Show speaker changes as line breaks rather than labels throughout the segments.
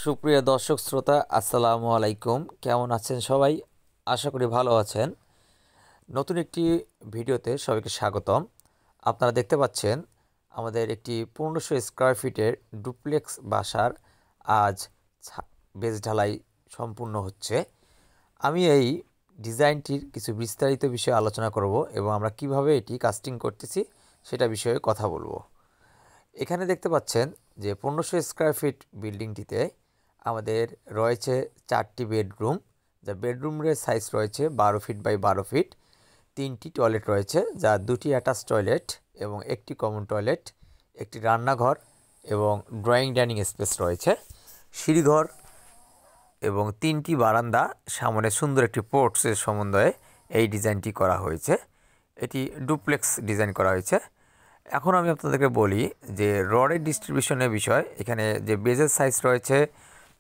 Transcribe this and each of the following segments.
সুপ্রিয় দর্শক শ্রোতা, আসসালামু আলাইকুম। কেমন আছেন সবাই? আশা করি ভালো আছেন। নতুন একটি ভিডিওতে সবাইকে স্বাগতম। আপনারা দেখতে পাচ্ছেন আমাদের একটি 1500 স্কোয়ার ফিটের ডুপ্লেক্স বাসার আজ বেজ ঢালাই সম্পূর্ণ হচ্ছে। আমি এই ডিজাইনটির কিছু বিস্তারিত বিষয়ে আলোচনা করব এবং আমরা কিভাবে এটি কাস্টিং করতেছি সেটা বিষয়ে কথা বলবো। এখানে দেখতে পাচ্ছেন যে 1500 স্কোয়ার ফিট বিল্ডিংটিতে আমাদের রয়েছে 4টি বেডরুম। যা বেডরুমের সাইজ রয়েছে 12 ফিট বাই 12 ফিট। 3টি টয়লেট রয়েছে, যা 2টি অ্যাটাচ টয়লেট এবং একটি কমন টয়লেট, একটি রান্নাঘর এবং ড্রয়িং ডাইনিং স্পেস রয়েছে, সিঁড়িঘর এবং 3টি বারান্দা, সামনে সুন্দর একটি পোর্টসের সমন্বয়ে এই ডিজাইনটি করা হয়েছে। এটি ডুপ্লেক্স ডিজাইন করা হয়েছে। এখন আমি আপনাদেরকে বলি যে রডের ডিস্ট্রিবিউশনের বিষয়। এখানে যে বেজের সাইজ রয়েছে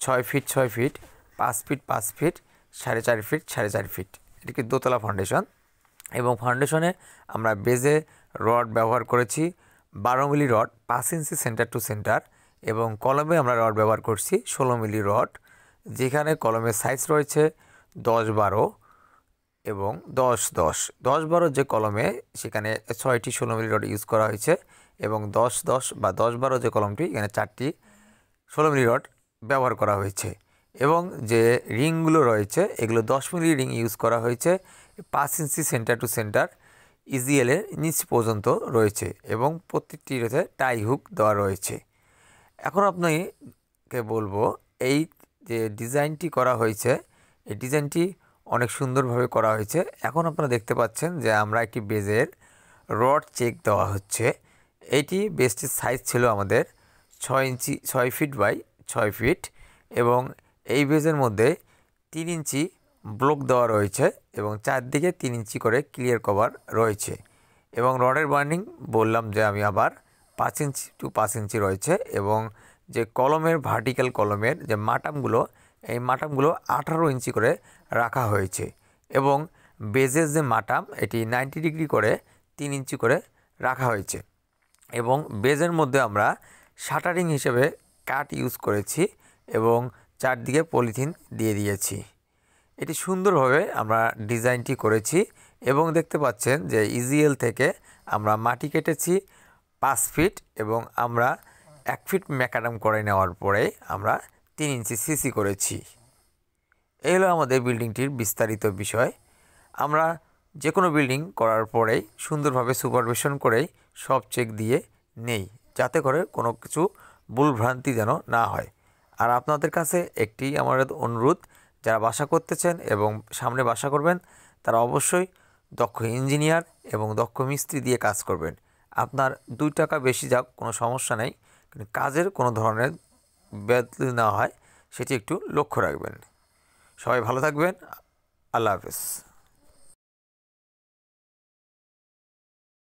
6 feet 6 feet, 5 feet 5 feet, 4.5 feet 4.5 feet. এটিকে দোতলা ফাউন্ডেশন, এবং ফাউন্ডেশনে আমরা বেজে রড ব্যবহার করেছি 12 মিলি রড, 5 ইঞ্চি সেন্টার টু সেন্টার, এবং কলমে আমরা রড ব্যবহার করছি 16 মিলি রড, যেখানে কলমের সাইজ রয়েছে 10-12 এবং 10-10 যে কলমে সেখানে 6টি 16 মিলি রড ইউজ করা হয়েছে, এবং 10-10 বা 10-12 যে কলমটি এখানে 4টি 16 মিলি রড ব্যবহার করা হয়েছে। এবং যে রিংগুলো রয়েছে এগুলো 10 মিলি রিং ইউজ করা হয়েছে। 5 ইঞ্চি সেন্টার টু সেন্টার ইজিএলের নিচ পর্যন্ত রয়েছে, এবং প্রত্যেকটি রয়েছে টাই হুক দেওয়া রয়েছে। এখন আপনাকে বলবো এই যে ডিজাইনটি করা হয়েছে, এই ডিজাইনটি অনেক সুন্দরভাবে করা হয়েছে। এখন আপনারা দেখতে পাচ্ছেন যে আমরা একটি বেজের রড চেক দেওয়া হচ্ছে। এইটি বেজটির সাইজ ছিল আমাদের 6 ফিট বাই 6 ফিট, এবং এই বেজের মধ্যে 3 ইঞ্চি ব্লক দেওয়া রয়েছে এবং চারদিকে 3 ইঞ্চি করে ক্লিয়ার কভার রয়েছে। এবং রডের বার্নিং বললাম যে আমি আবার 5 ইঞ্চি টু 5 ইঞ্চি রয়েছে, এবং যে কলমের ভার্টিক্যাল কলমের যে মাটামগুলো, এই মাটামগুলো 18 ইঞ্চি করে রাখা হয়েছে, এবং বেজের যে মাটাম এটি 90 ডিগ্রি করে 3 ইঞ্চি করে রাখা হয়েছে। এবং বেজের মধ্যে আমরা শাটারিং হিসেবে কাঠ ইউজ করেছি এবং চারদিকে পলিথিন দিয়ে দিয়েছি। এটি সুন্দরভাবে আমরা ডিজাইনটি করেছি, এবং দেখতে পাচ্ছেন যে ইজিএল থেকে আমরা মাটি কেটেছি 5 ফিট, এবং আমরা 1 ফিট ম্যাকাডাম করে নেওয়ার পরে আমরা 3 ইঞ্চি সিসি করেছি। এই হলো আমাদের বিল্ডিংটির বিস্তারিত বিষয়। আমরা যে কোনো বিল্ডিং করার পরেই সুন্দরভাবে সুপারভিশন করেই সব চেক দিয়ে নেই, যাতে করে কোনো কিছু ভুলভ্রান্তি যেন না হয়। আর আপনাদের কাছে একটি আমার অনুরোধ, যারা বাসা করতেছেন এবং সামনে বাসা করবেন তারা অবশ্যই দক্ষ ইঞ্জিনিয়ার এবং দক্ষ মিস্ত্রি দিয়ে কাজ করবেন। আপনার 2 টাকা বেশি যাক কোনো সমস্যা নেই, কিন্তু কাজের কোনো ধরনের ব্যাধি না হয় সেটি একটু লক্ষ্য রাখবেন। সবাই ভালো থাকবেন। আল্লাহ হাফেজ।